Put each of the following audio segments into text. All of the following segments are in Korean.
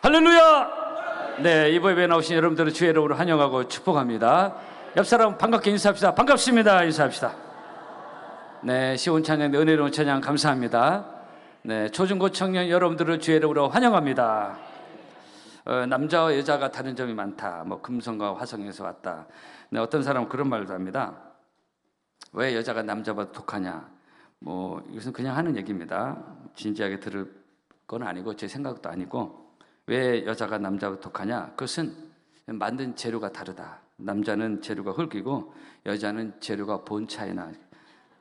할렐루야! 네, 이번 예배에 나오신 여러분들을 주의 이름으로 환영하고 축복합니다. 옆 사람 반갑게 인사합시다. 반갑습니다. 인사합시다. 네, 시온 찬양, 은혜로운 찬양 감사합니다. 네, 초중고 청년 여러분들을 주의 이름으로 환영합니다. 남자와 여자가 다른 점이 많다. 뭐 금성과 화성에서 왔다. 네, 어떤 사람은 그런 말도 합니다. 왜 여자가 남자보다 독하냐? 뭐 이것은 그냥 하는 얘기입니다. 진지하게 들을 건 아니고 제 생각도 아니고, 왜 여자가 남자보다 독하냐? 그것은 만든 재료가 다르다. 남자는 재료가 흙이고 여자는 재료가 본차이나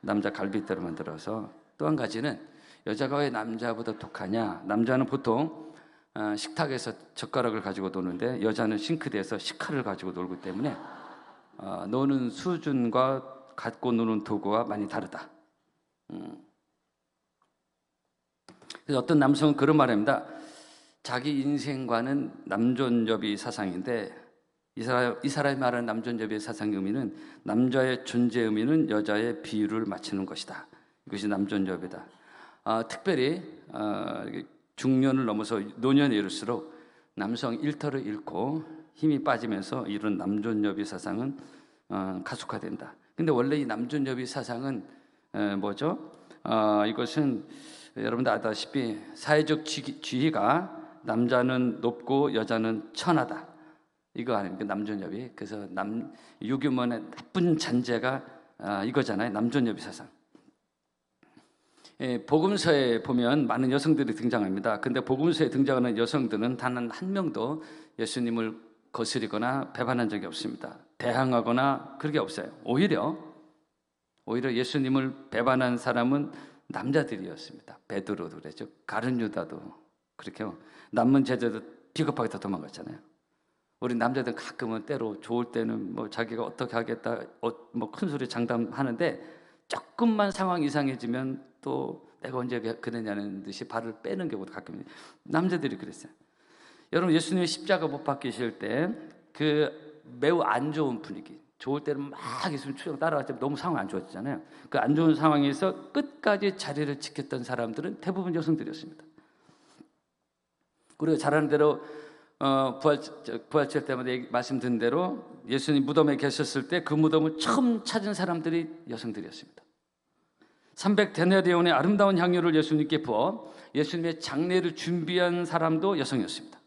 남자 갈비뼈로 만들어서. 또 한 가지는 여자가 왜 남자보다 독하냐? 남자는 보통 식탁에서 젓가락을 가지고 노는데 여자는 싱크대에서 식칼을 가지고 놀기 때문에 노는 수준과 갖고 노는 도구가 많이 다르다. 그래서 어떤 남성은 그런 말입니다. 자기 인생과는 남존여비 사상인데, 이 사람이 말하는 남존여비의 사상의 의미는 남자의 존재 의미는 여자의 비율을 맞추는 것이다. 이것이 남존여비다. 특별히 중년을 넘어서 노년에 이를수록 남성 일터를 잃고 힘이 빠지면서 이런 남존여비 사상은 가속화된다. 근데 원래 이 남존여비 사상은 뭐죠? 이것은 여러분들 아다시피 사회적 지위가 남자는 높고 여자는 천하다. 이거 아닙니까? 남존여비. 그래서 유교문의 나쁜 잔재가 이거잖아요. 남존여비 사상. 복음서에 보면 많은 여성들이 등장합니다. 근데 복음서에 등장하는 여성들은 단 한 명도 예수님을 거스리거나 배반한 적이 없습니다. 대항하거나 그런 게 없어요. 오히려 예수님을 배반한 사람은 남자들이었습니다. 베드로도 그랬죠. 가룟 유다도 그렇게 남은 제자도 비겁하게 다 도망갔잖아요. 우리 남자들 가끔은 때로 좋을 때는 뭐 자기가 어떻게 하겠다 뭐 큰 소리 장담하는데, 조금만 상황이 이상해지면 또 내가 언제 그러냐는 듯이 발을 빼는 경우도 가끔 있어요. 남자들이 그랬어요. 여러분, 예수님이 십자가 못 박히실 때 그 매우 안 좋은 분위기, 좋을 때는 막 예수님 추영 따라갔지만 너무 상황 안 좋았잖아요. 그 안 좋은 상황에서 끝까지 자리를 지켰던 사람들은 대부분 여성들이었습니다. 그리고 잘하는 대로 부활절 때마다 말씀드린 대로 예수님 무덤에 계셨을 때 그 무덤을 처음 찾은 사람들이 여성들이었습니다. 300데나리온의 아름다운 향유를 예수님께 부어 예수님의 장례를 준비한 사람도 여성이었습니다.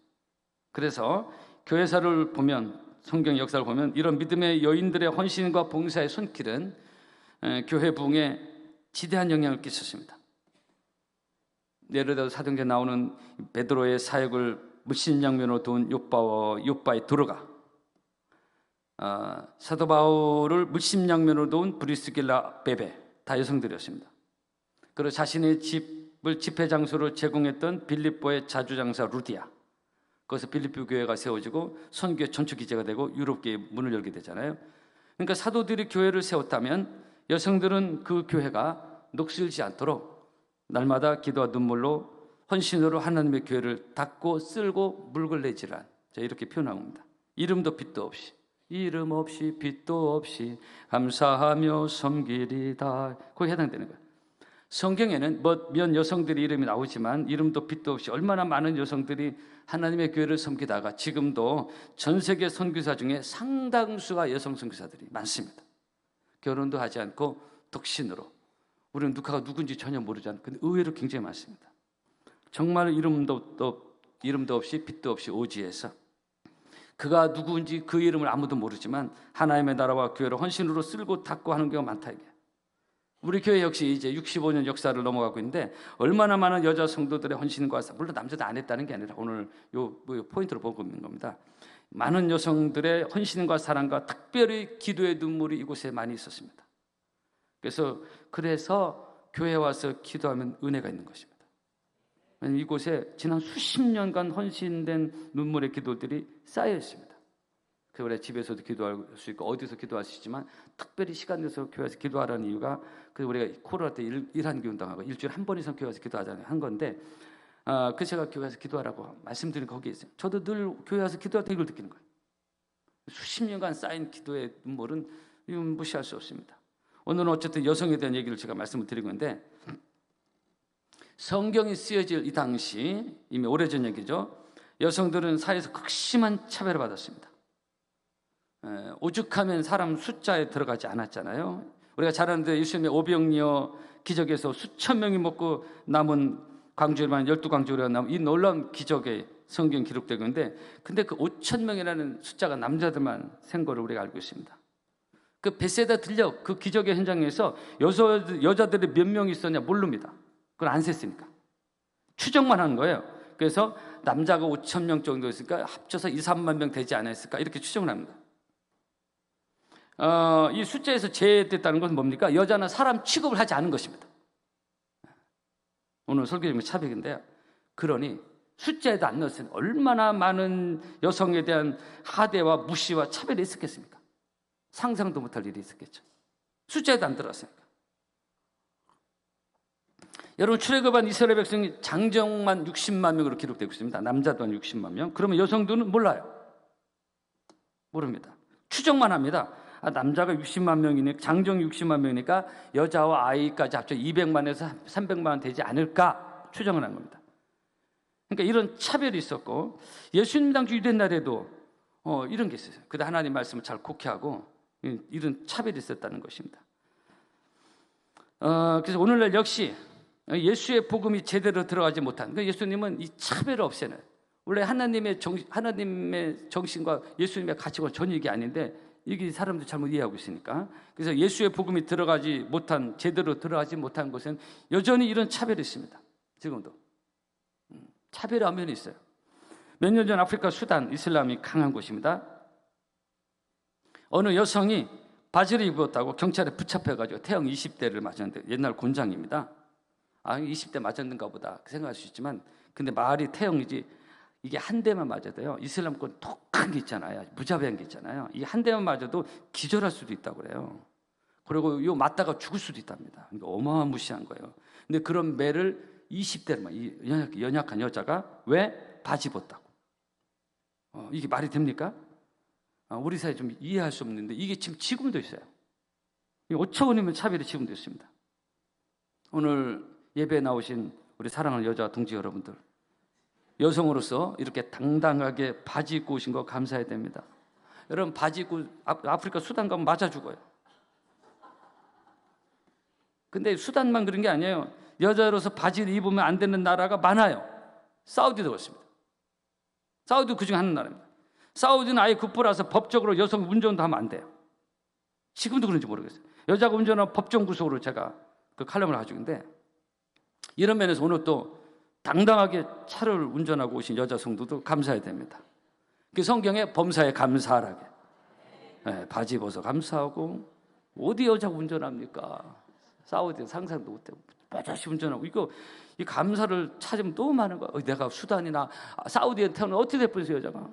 그래서 교회사를 보면, 성경 역사를 보면 이런 믿음의 여인들의 헌신과 봉사의 손길은 교회 부흥에 지대한 영향을 끼쳤습니다. 예를 들어 사도행전에 나오는 베드로의 사역을 무신양면으로 도운 요바에 들어가, 사도 바울을 물심양면으로 도운 브리스길라 베베, 다 여성들이었습니다. 그리고 자신의 집을 집회 장소로 제공했던 빌립보의 자주장사 루디아, 거기서 빌립보 교회가 세워지고 선교의 전초 기제가 되고 유럽교회 문을 열게 되잖아요. 그러니까 사도들이 교회를 세웠다면 여성들은 그 교회가 녹슬지 않도록 날마다 기도와 눈물로 헌신으로 하나님의 교회를 닦고 쓸고 묽을 내지란, 자, 이렇게 표현합니다. 이름도 빛도 없이, 이름 없이 빛도 없이 감사하며 섬기리다. 거기에 해당되는 거예요. 성경에는 몇 여성들의 이름이 나오지만 이름도 빛도 없이 얼마나 많은 여성들이 하나님의 교회를 섬기다가 지금도 전 세계 선교사 중에 상당수가 여성 선교사들이 많습니다. 결혼도 하지 않고 독신으로, 우리는 누가 누군지 전혀 모르지 않고, 근데 의외로 굉장히 많습니다. 정말 이름도 없이 빛도 없이 오지에서 그가 누구인지 그 이름을 아무도 모르지만 하나님의 나라와 교회를 헌신으로 쓸고 닦고 하는 경우가 많다, 이게. 우리 교회 역시 이제 65년 역사를 넘어가고 있는데 얼마나 많은 여자 성도들의 헌신과, 물론 남자도 안 했다는 게 아니라 오늘 요 포인트로 보고 있는 겁니다. 많은 여성들의 헌신과 사랑과 특별히 기도의 눈물이 이곳에 많이 있었습니다. 그래서 교회에 와서 기도하면 은혜가 있는 것입니다. 왜냐하면 이곳에 지난 수십 년간 헌신된 눈물의 기도들이 쌓여 있습니다. 그래, 집에서도 기도할 수 있고 어디서 기도할 수 있지만 특별히 시간 내서 교회에서 기도하라는 이유가, 우리가 코로나 때 일한기 운동하고 일주일에 한 번 이상 교회에서 기도하자는 한 건데, 제가 교회에서 기도하라고 말씀드린 거기에 있어요. 저도 늘 교회 와서 기도할 때 이걸 느끼는 거예요. 수십 년간 쌓인 기도의 눈물은 무시할 수 없습니다. 오늘은 어쨌든 여성에 대한 얘기를 제가 말씀을 드리고 있는데, 성경이 쓰여질 이 당시, 이미 오래전 얘기죠. 여성들은 사회에서 극심한 차별을 받았습니다. 오죽하면 사람 숫자에 들어가지 않았잖아요. 우리가 잘 아는데 예수님의 오병이어 기적에서 수천 명이 먹고 남은 광주에만 12광주가 남은 이 놀라운 기적의 성경 기록되고 있는데, 근데 그 5천 명이라는 숫자가 남자들만 센 거를 우리가 알고 있습니다. 그 베세다 들녘 그 기적의 현장에서 여자들이 몇 명 있었냐 모릅니다. 그걸 안 셌으니까 추정만 하는 거예요. 그래서 남자가 5천 명 정도 있으니까 합쳐서 2, 3만 명 되지 않았을까 이렇게 추정을 합니다. 이 숫자에서 제외됐다는 것은 뭡니까? 여자는 사람 취급을 하지 않은 것입니다. 오늘 설교적인 차별인데요. 그러니 숫자에도 안 넣었으니 얼마나 많은 여성에 대한 하대와 무시와 차별이 있었겠습니까? 상상도 못할 일이 있었겠죠. 숫자에도 안 들어갔으니까. 여러분, 출애굽한 이스라엘 백성이 장정만 60만 명으로 기록되고 있습니다. 남자도 한 60만 명. 그러면 여성들은 몰라요. 모릅니다. 추정만 합니다. 남자가 60만 명이니까, 장정 60만 명이니까 여자와 아이까지 합쳐 200만에서 300만 되지 않을까 추정을 한 겁니다. 그러니까 이런 차별이 있었고, 예수님 당시 유대 날에도 이런 게 있었어요. 그때 하나님 말씀을 잘 곡해하고 이런 차별이 있었다는 것입니다. 그래서 오늘날 역시 예수의 복음이 제대로 들어가지 못한, 그러니까 예수님은 이 차별을 없애는, 원래 하나님의 정신과 예수님의 가치관 전혀 이게 아닌데 이게 사람들이 잘못 이해하고 있으니까. 그래서 예수의 복음이 들어가지 못한, 제대로 들어가지 못한 곳은 여전히 이런 차별이 있습니다. 지금도 차별의 엄연히 있어요. 몇 년 전 아프리카 수단 이슬람이 강한 곳입니다. 어느 여성이 바지를 입었다고 경찰에 붙잡혀가지고 태형 20대를 맞았는데, 옛날 곤장입니다. 20대 맞았는가 보다 생각할 수 있지만, 근데 말이 태형이지 이게 한 대만 맞아도요, 이슬람권 독한 게 있잖아요, 무자비한 게 있잖아요. 이 한 대만 맞아도 기절할 수도 있다고 그래요. 그리고 요 맞다가 죽을 수도 있답니다. 그러니까 어마무시한 거예요. 근데 그런 매를 20대만, 이 연약한 여자가 왜 바지 입었다고? 이게 말이 됩니까? 우리 사회 좀 이해할 수 없는데 이게 지금도 있어요. 5차원이면 차별이 지금도 있습니다. 오늘 예배에 나오신 우리 사랑하는 여자 동지 여러분들, 여성으로서 이렇게 당당하게 바지 입고 오신 거 감사해야 됩니다. 여러분, 바지 입고 아프리카 수단 가면 맞아 죽어요. 근데 수단만 그런 게 아니에요. 여자로서 바지를 입으면 안 되는 나라가 많아요. 사우디도 그렇습니다. 사우디도 그중에 한 나라입니다. 사우디는 아예 국부라서 법적으로 여성 운전도 하면 안 돼요. 지금도 그런지 모르겠어요. 여자가 운전하면 법정 구속으로 제가 그 칼럼을 가지고 있는데, 이런 면에서 오늘 또 당당하게 차를 운전하고 오신 여자 성도도 감사해야 됩니다. 그 성경에 범사에 감사하라게, 바지 입어서 감사하고, 어디 여자가 운전합니까? 사우디 상상도 못하고 빠져시 운전하고, 이 감사를 찾으면 너무 많은 거야. 내가 수단이나 사우디에 태어나 어떻게 될 뻔했어요, 여자가.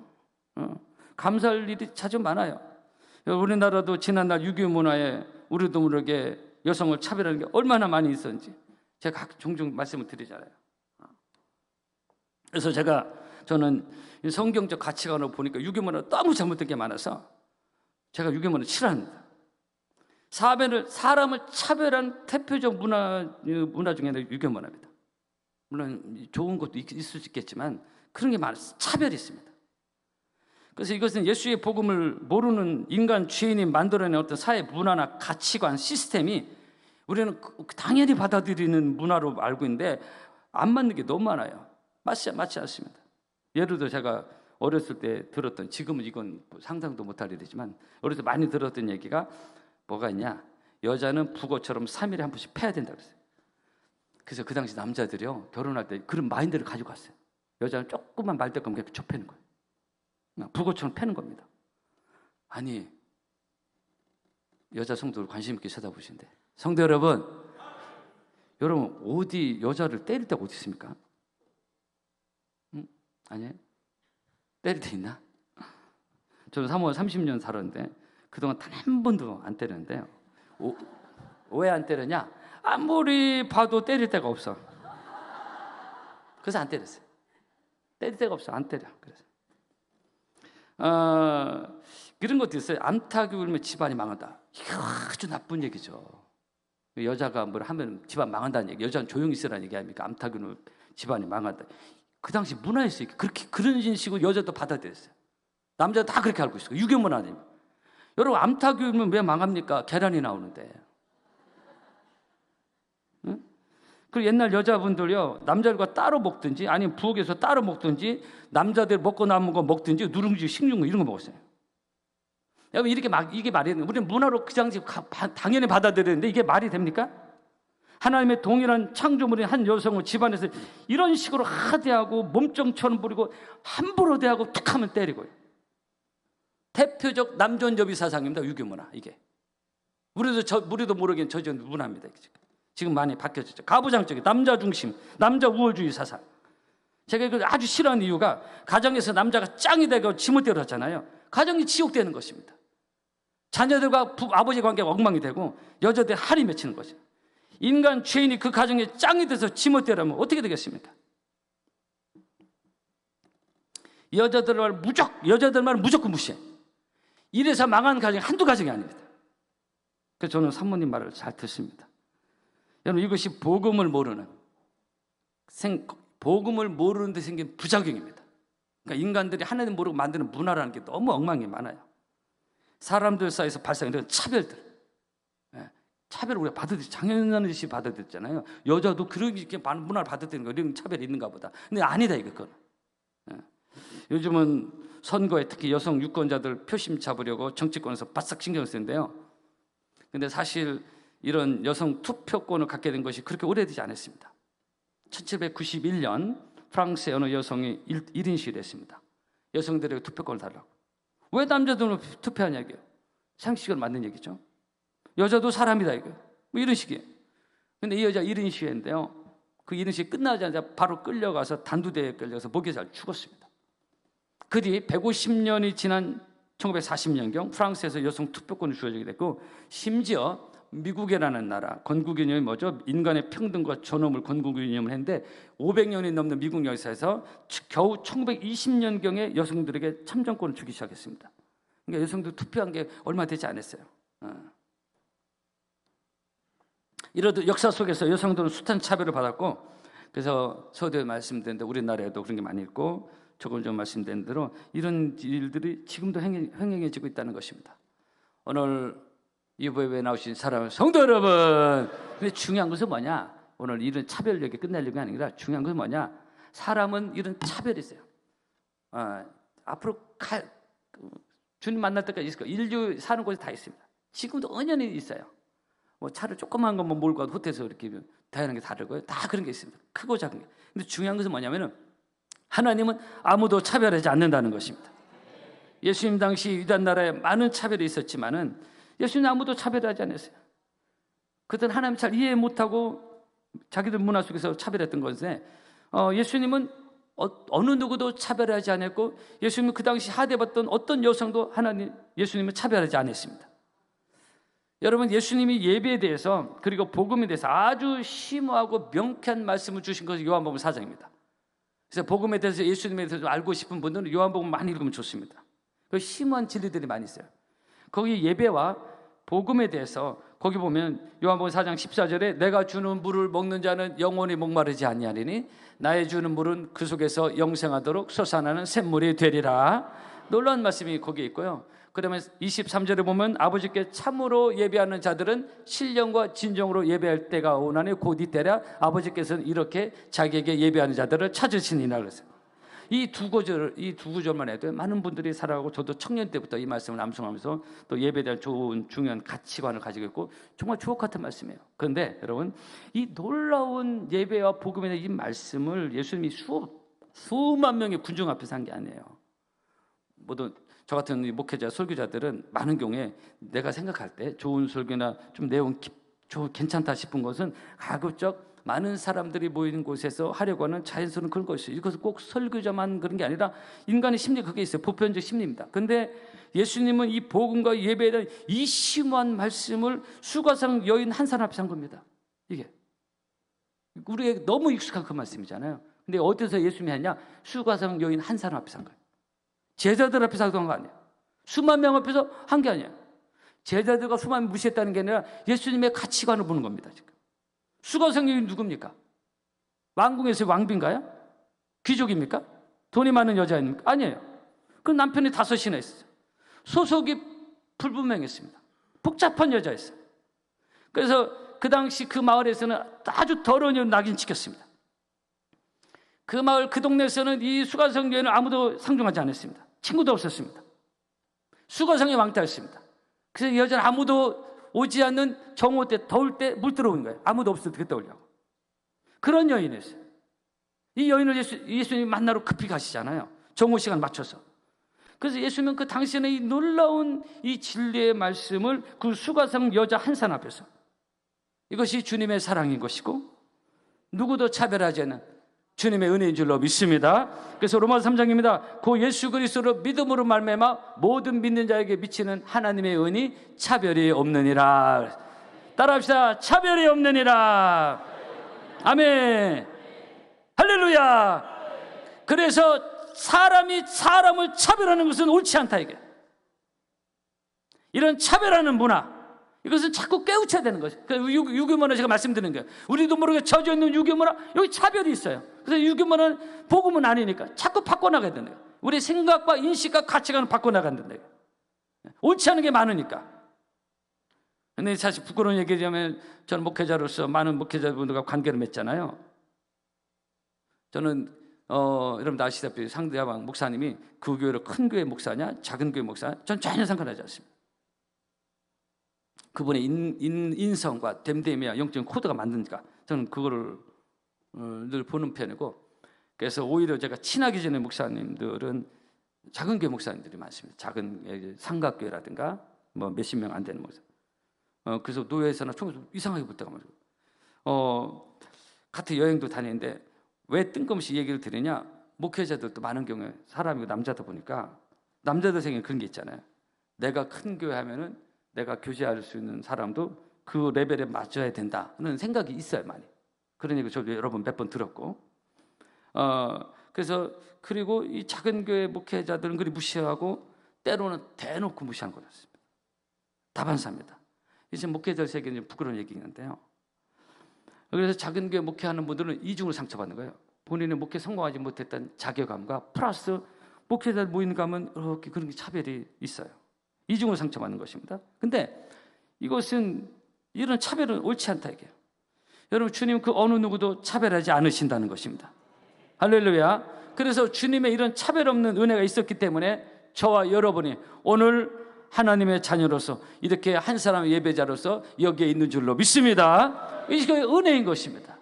감사할 일이 자주 많아요. 우리나라도 지난날 유교 문화에 우리도 모르게 여성을 차별하는 게 얼마나 많이 있었는지 제가 종종 말씀을 드리잖아요. 그래서 저는 성경적 가치관으로 보니까 유교 문화가 너무 잘못된 게 많아서 제가 유교 문화를 싫어합니다. 사람을 차별한 대표적 문화 중에는 유교 문화입니다. 물론 좋은 것도 있을 수 있겠지만 그런 게 많아요. 차별이 있습니다. 그래서 이것은 예수의 복음을 모르는 인간 죄인이 만들어낸 어떤 사회 문화나 가치관, 시스템이 우리는 당연히 받아들이는 문화로 알고 있는데 안 맞는 게 너무 많아요. 맞지 않습니다. 예를 들어 제가 어렸을 때 들었던, 지금은 이건 상상도 못할 일이지만 어렸을 때 많이 들었던 얘기가 뭐가 있냐, 여자는 북어처럼 3일에 한 번씩 패야 된다 그랬어요. 그래서 그 당시 남자들이요, 결혼할 때 그런 마인드를 가지고 갔어요. 여자는 조금만 말대꾸하면 그냥 좁히는 거예요. 북어처럼 패는 겁니다. 아니, 여자 성도를 관심 있게 쳐다보시는데, 성도 여러분, 어디 여자를 때릴 데가 어디 있습니까? 아니에요? 때릴 데 있나? 저는 3월 30년 살았는데 그동안 단 한 번도 안 때렸는데요. 왜 안 때렸냐? 아무리 봐도 때릴 데가 없어. 그래서 안 때렸어요. 때릴 데가 없어, 안 때려. 그래서 그런 것도 있어요. 암탉이 울면 집안이 망한다. 이거 아주 나쁜 얘기죠. 여자가 뭘 하면 집안 망한다는 얘기, 여자는 조용히 있으라는 얘기 아닙니까? 암탉이 울면 집안이 망한다. 그 당시 문화였어요. 그렇게 그런 식으로 여자도 받아들였어요. 남자도 다 그렇게 알고 있어요. 유교 문화 아닙니까? 여러분 암탉이면 왜 망합니까? 계란이 나오는데. 응? 그리고 옛날 여자분들요, 남자들과 따로 먹든지 아니면 부엌에서 따로 먹든지 남자들 먹고 남은 거 먹든지 누룽지, 식용유 이런 거 먹었어요. 여러분 이렇게 이게 말이 되는, 우리는 문화로 그 당시 당연히 받아들였는데 이게 말이 됩니까? 하나님의 동일한 창조물인 한 여성을 집안에서 이런 식으로 하대하고 몸종처럼 부리고 함부로 대하고 툭하면 때리고요. 대표적 남존여비 사상입니다. 유교 문화 이게. 우리도 모르게 저지은 문화입니다. 지금 많이 바뀌어졌죠. 가부장적인 남자 중심, 남자 우월주의 사상. 제가 이걸 아주 싫어하는 이유가 가정에서 남자가 짱이 되고 지멋대로 하잖아요. 가정이 지옥되는 것입니다. 자녀들과 아버지 관계가 엉망이 되고 여자들 할이 맺히는 거죠. 인간 죄인이 그 가정에 짱이 돼서 지멋대로 하면 어떻게 되겠습니까? 여자들 말을 무조건 무시해. 이래서 망한 가정이 한두 가정이 아닙니다. 그래서 저는 사모님 말을 잘 듣습니다. 여러분 이것이 복음을 모르는 데 생긴 부작용입니다. 그러니까 인간들이 하나님 모르고 만드는 문화라는 게 너무 엉망이 많아요. 사람들 사이에서 발생하는 차별들, 차별을 우리가 당연히 받아들였잖아요. 여자도 그렇게 많은 문화를 받아들이는 거 이런 차별이 있는가 보다. 근데 아니다 이거. 요즘은 선거에 특히 여성 유권자들 표심 잡으려고 정치권에서 바싹 신경을 쓰는데요. 근데 사실 이런 여성 투표권을 갖게 된 것이 그렇게 오래되지 않았습니다. 1791년 프랑스의 어느 여성이 1인 시위를 했습니다. 여성들에게 투표권을 달라고. 왜 남자들은 투표하냐고요. 상식을 맞는 얘기죠. 여자도 사람이다 이거예요. 뭐 이런 식이에요. 근데 이 여자 1인 시위인데요. 그 1인 시위 끝나자마자 바로 끌려가서 단두대에 끌려서 목에 잘 죽었습니다. 그 뒤 150년이 지난 1940년경 프랑스에서 여성 투표권이 주어지게 됐고, 심지어 미국이라는 나라 건국이념이 뭐죠? 인간의 평등과 존엄을 건국이념을 했는데 500년이 넘는 미국 역사에서 겨우 1920년경에 여성들에게 참정권을 주기 시작했습니다. 그러니까 여성들 투표한 게 얼마 되지 않았어요. 이러도 역사 속에서 여성들은 숱한 차별을 받았고, 그래서 서두에 말씀드린 대로 우리나라에도 그런 게 많이 있고, 조금 전 말씀드린 대로 이런 일들이 지금도 행해지고 있다는 것입니다. 오늘 이부에 나오신 사람 성도 여러분, 근데 중요한 것은 뭐냐? 오늘 이런 차별력이 끝날 일이 아니라 중요한 것은 뭐냐? 사람은 이런 차별이 있어요. 앞으로 주님 만날 때까지 있을 거예요. 인류 사는 곳이 다 있습니다. 지금도 은연히 있어요. 뭐 차를 조그만 것만 몰고 와도 호텔에서 이렇게 다양한 게 다르고요. 다 그런 게 있습니다. 크고 작은 게. 근데 중요한 것은 뭐냐면은 하나님은 아무도 차별하지 않는다는 것입니다. 예수님 당시 유다 나라에 많은 차별이 있었지만은 예수님 아무도 차별하지 않았어요. 그들은 하나님 잘 이해 못하고 자기들 문화 속에서 차별했던 건데, 예수님은 어느 누구도 차별하지 않았고, 예수님은 그 당시 하대받던 어떤 여성도 예수님은 차별하지 않았습니다. 여러분, 예수님이 예배에 대해서 그리고 복음에 대해서 아주 심오하고 명쾌한 말씀을 주신 것이 요한복음 4장입니다. 그래서 복음에 대해서 예수님에 대해서 알고 싶은 분들은 요한복음 많이 읽으면 좋습니다. 그 심오한 진리들이 많이 있어요. 거기 예배와 복음에 대해서 거기 보면 요한복음 4장 14절에 내가 주는 물을 먹는 자는 영원히 목마르지 아니하리니 나의 주는 물은 그 속에서 영생하도록 솟아나는 샘물이 되리라. 놀라운 말씀이 거기에 있고요. 그러면 23절에 보면 아버지께 참으로 예배하는 자들은 신령과 진정으로 예배할 때가 오나니 곧 이때라 아버지께서는 이렇게 자기에게 예배하는 자들을 찾으시니라 그랬어요. 이 두 구절만 해도 많은 분들이 살아가고, 저도 청년 때부터 이 말씀을 암송하면서 또 예배에 대한 좋은 중요한 가치관을 가지고 있고 정말 주옥 같은 말씀이에요. 그런데 여러분, 이 놀라운 예배와 복음에 대한 이 말씀을 예수님이 수만 명의 군중 앞에서 한 게 아니에요. 모든 저 같은 목회자, 설교자들은 많은 경우에 내가 생각할 때 좋은 설교나 좀 내용 괜찮다 싶은 것은 가급적 많은 사람들이 모이는 곳에서 하려고 하는 자연스러운 그런 것이에요. 이것은 꼭 설교자만 그런 게 아니라 인간의 심리, 그게 있어요. 보편적 심리입니다. 그런데 예수님은 이 복음과 예배에 대한 이 심오한 말씀을 수가상 여인 한 사람 앞에서 한 겁니다. 이게 우리에게 너무 익숙한 그 말씀이잖아요. 근데 어디서 예수님이 했냐? 수가상 여인 한 사람 앞에서 한 거예요. 제자들 앞에서 한 거 아니에요. 수만 명 앞에서 한 게 아니에요. 제자들과 수만 명 무시했다는 게 아니라 예수님의 가치관을 보는 겁니다. 지금 수가성 여인 누굽니까? 왕궁에서의 왕비인가요? 귀족입니까? 돈이 많은 여자입니까? 아니에요. 그 남편이 5이나 있어요. 소속이 불분명했습니다. 복잡한 여자였어요. 그래서 그 당시 그 마을에서는 아주 더러운 일을 낙인시켰습니다. 그 마을, 그 동네에서는 이 수가성교회는 아무도 상종하지 않았습니다. 친구도 없었습니다. 수가성이 왕따였습니다. 그래서 여자는 아무도 오지 않는 정오 때, 더울 때 물 들어오는 거예요. 아무도 없을 때 그때 오려고. 그런 여인이었어요. 이 여인을 예수님 만나러 급히 가시잖아요. 정오 시간 맞춰서. 그래서 예수님은 그 당신의 이 놀라운 이 진리의 말씀을 그 수가성 여자 한 산 앞에서, 이것이 주님의 사랑인 것이고 누구도 차별하지 않는 주님의 은혜인 줄로 믿습니다. 그래서 로마서 3장입니다. 그 예수 그리스도로 믿음으로 말미암아 모든 믿는 자에게 미치는 하나님의 은이 차별이 없느니라. 따라합시다. 차별이 없느니라. 아멘. 할렐루야. 그래서 사람이 사람을 차별하는 것은 옳지 않다, 이게. 이런 차별하는 문화, 이것은 자꾸 깨우쳐야 되는 것이에요. 유교문화 제가 말씀드리는 거예요. 우리도 모르게 젖어 있는 유교문화, 여기 차별이 있어요. 그래서 유교문화는 복음은 아니니까 자꾸 바꿔나가야 되는 거예요. 우리 생각과 인식과 가치관을 바꿔나가야 된다. 옳지 않은 게 많으니까. 근데 사실 부끄러운 얘기하자면 저는 목회자로서 많은 목회자분들과 관계를 맺잖아요. 저는 여러분도 아시다시피 상대방 목사님이 그 교회로 큰 교회 목사냐 작은 교회 목사냐 전 전혀 상관하지 않습니다. 그분의 인성과 됨됨이야 영적인 코드가 맞는가, 저는 그거를 늘 보는 편이고, 그래서 오히려 제가 친하게 지내는 목사님들은 작은 교회 목사님들이 많습니다. 작은 삼각교회라든가 뭐 몇십 명 안 되는 목사. 그래서 노예에서나 총에서 이상하게 붙다가 말이에요. 같은 여행도 다니는데 왜 뜬금없이 얘기를 드리냐, 목회자들도 많은 경우에 사람이고 남자다 보니까 남자들 생각에 그런 게 있잖아요. 내가 큰 교회 하면은 내가 교제할 수 있는 사람도 그 레벨에 맞춰야 된다는 생각이 있어요, 많이. 그런 얘기 저도 여러 번 몇 번 들었고, 그래서 그리고 이 작은 교회 목회자들은 그리 무시하고 때로는 대놓고 무시하는 것 같습니다. 다반사입니다. 이제 목회자 세계는 부끄러운 얘기인데요. 그래서 작은 교회 목회하는 분들은 이중으로 상처받는 거예요. 본인의 목회 성공하지 못했던 자괴감과 플러스 목회자 모이는 가면 이렇게 그런 게 차별이 있어요. 이중으로 상처받는 것입니다. 근데 이것은, 이런 차별은 옳지 않다, 이게요. 여러분, 주님 그 어느 누구도 차별하지 않으신다는 것입니다. 할렐루야. 그래서 주님의 이런 차별 없는 은혜가 있었기 때문에 저와 여러분이 오늘 하나님의 자녀로서 이렇게 한 사람의 예배자로서 여기에 있는 줄로 믿습니다. 이게 은혜인 것입니다.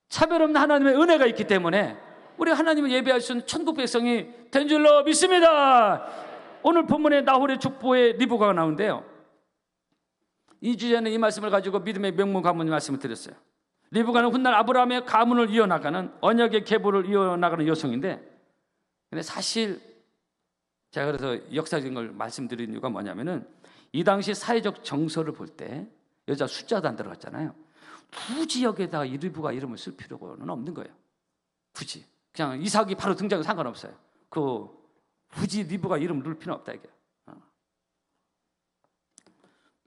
차별 없는 하나님의 은혜가 있기 때문에 우리 하나님을 예배할 수 있는 천국 백성이 된 줄로 믿습니다. 오늘 본문에 나홀의 족보의 리브가가 나오는데요, 2주 전에 이 말씀을 가지고 믿음의 명문 가문 말씀을 드렸어요. 리브가는 훗날 아브라함의 가문을 이어나가는, 언약의 계보를 이어나가는 여성인데, 근데 사실 제가 그래서 역사적인 걸 말씀드리는 이유가 뭐냐면은, 이 당시 사회적 정서를 볼 때 여자 숫자도 안 들어갔잖아요. 굳이 여기에다가 이 리브가 이름을 쓸 필요는 없는 거예요. 굳이 그냥 이삭이 바로 등장해도 상관없어요. 굳이 리브가 이름 넣을 필요는 없다, 이게.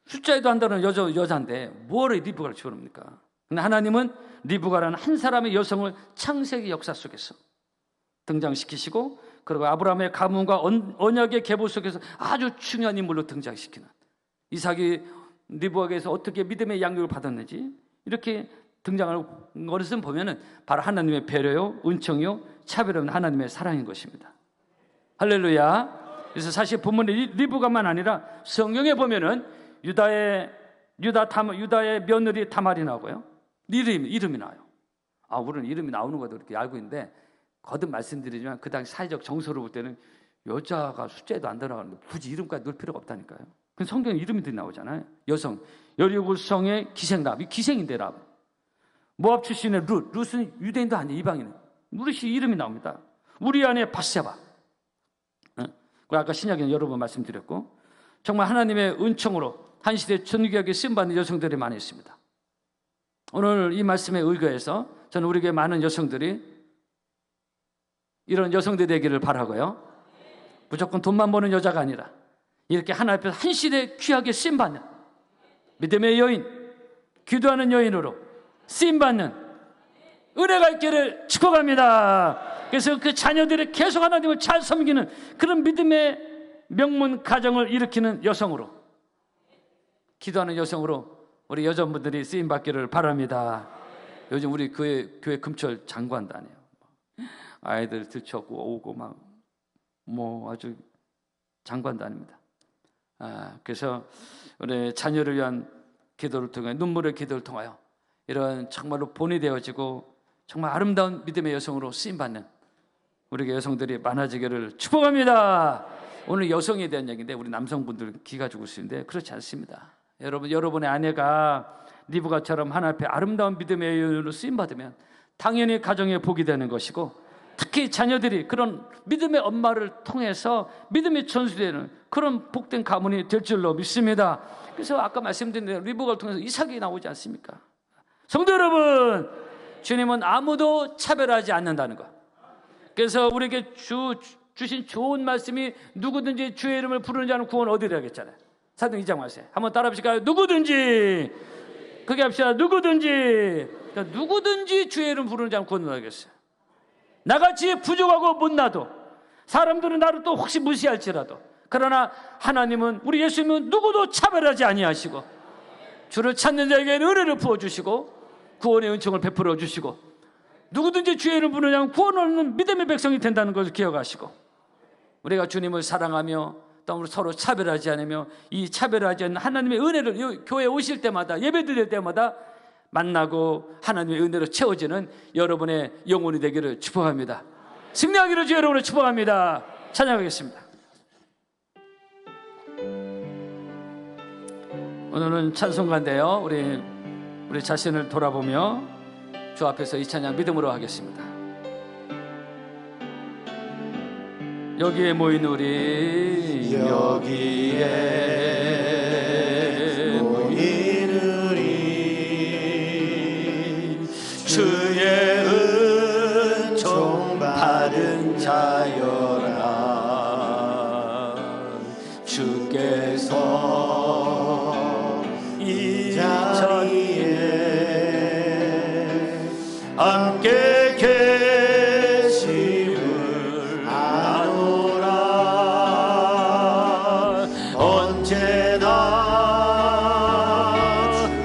숫자에도 안 들어가는 여자인데 뭐를 리브가를 집어넣습니까? 근데 하나님은 리브가라는 한 사람의 여성을 창세기 역사 속에서 등장시키시고, 그리고 아브라함의 가문과 언약의 계보 속에서 아주 중요한 인물로 등장시키는, 이삭이 리브가에서 어떻게 믿음의 양육을 받았는지 이렇게 등장하는 것을 보면은 바로 하나님의 배려요, 은총요, 차별 없는 하나님의 사랑인 것입니다. 할렐루야. 그래서 사실 본문에 리브가만 아니라 성경에 보면은 유다의 며느리 다말이 나오고요, 이름이 나와요. 우리는 이름이 나오는 것도 이렇게 알고 있는데, 거듭 말씀드리지만 그 당시 사회적 정서로 볼 때는 여자가 숫자에도 안 들어가는데 굳이 이름까지 넣을 필요가 없다니까요. 그 성경에 이름이 나오잖아요. 여성, 여리고성의 기생랍, 이 기생인데 랍. 모압 출신의 룻은 유대인도 아니에요, 이방인은. 룻이 이름이 나옵니다. 우리 안에 바세바. 아까 신약에는 여러 번 말씀드렸고, 정말 하나님의 은총으로 한 시대 존귀하게 쓰임받는 여성들이 많이 있습니다. 오늘 이 말씀에 의거해서 저는 우리 교회 많은 여성들이 이런 여성들이 되기를 바라고요. 무조건 돈만 버는 여자가 아니라 이렇게 하나님 앞에서 한 시대 귀하게 쓰임받는 믿음의 여인, 기도하는 여인으로 쓰임받는 은혜가 있기를 축복합니다. 그래서 그 자녀들이 계속 하나님을 잘 섬기는 그런 믿음의 명문 가정을 일으키는 여성으로, 기도하는 여성으로 우리 여자분들이 쓰임받기를 바랍니다. 요즘 우리 교회 금철 장관단이에요. 아이들 들쳐오고 오고 막 뭐 아주 장관단입니다. 그래서 우리 자녀를 위한 기도를 통해, 눈물의 기도를 통하여 이런 정말로 본이 되어지고 정말 아름다운 믿음의 여성으로 쓰임받는 우리 여성들이 많아지기를 축복합니다. 오늘 여성에 대한 얘기인데 우리 남성분들 기가 죽을 수 있는데 그렇지 않습니다. 여러분의 아내가 리브가처럼 하나님 앞에 아름다운 믿음의 여인으로 쓰임받으면 당연히 가정에 복이 되는 것이고, 특히 자녀들이 그런 믿음의 엄마를 통해서 믿음의 천수되는 그런 복된 가문이 될 줄로 믿습니다. 그래서 아까 말씀드린 대로 리브가를 통해서 이삭이 나오지 않습니까? 성도 여러분, 주님은 아무도 차별하지 않는다는 것. 그래서 우리에게 주신 좋은 말씀이 누구든지 주의 이름을 부르는 자는 구원 얻으리라 했잖아요. 사도행 2장 말씀 한번 따라 보실까요? 누구든지, 그게 합시다. 누구든지, 그러니까 누구든지 주의 이름 부르는 자는 구원 얻으겠어요. 나같이 부족하고 못나도, 사람들은 나를 또 혹시 무시할지라도, 그러나 하나님은, 우리 예수님은 누구도 차별하지 아니하시고 주를 찾는 자에게는 은혜를 부어주시고 구원의 은총을 베풀어 주시고, 누구든지 주의 이름을 부르는 자는 구원 얻는 믿음의 백성이 된다는 것을 기억하시고, 우리가 주님을 사랑하며 또 서로 차별하지 않으며 이 차별하지 않는 하나님의 은혜를 교회에 오실 때마다, 예배 드릴 때마다 만나고 하나님의 은혜로 채워지는 여러분의 영혼이 되기를 축복합니다. 승리하기를 주 여러분을 축복합니다. 찬양하겠습니다. 오늘은 찬송가인데요, 우리 자신을 돌아보며 주 앞에서 이 찬양 믿음으로 하겠습니다. 여기에 모인 우리, 여기에 모인 우리, 주의 은총 받은 자여라. 주께서 이 자리에 함께 계심을 아노라. 언제나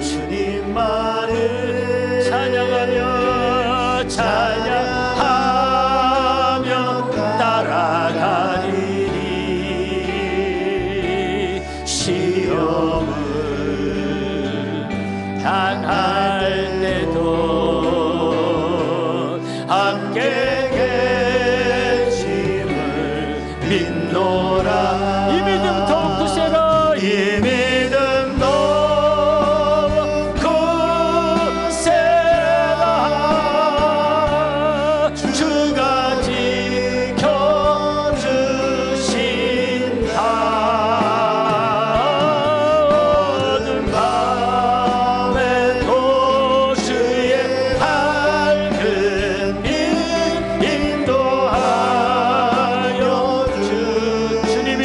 주님만을 찬양하며 따라가리니, 시험을 당할 때도 함께 계심을 믿노라. 이 믿음 더욱 굳세라. 이 믿음 더욱 굳세라. 주가 지켜주신다. 어두운 밤에도 주의 밝은 빛 인도하여 주님이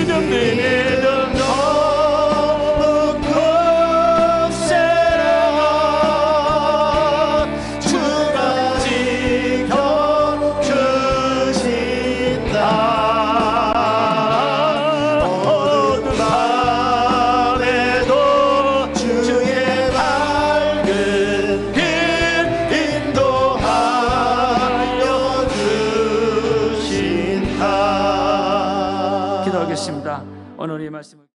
믿음 높고 세라 주가 지켜주신다. 어두운 밤에도 주의 밝은 빛 인도하여 주신다. 기도하겠습니다. 오늘 이 말씀을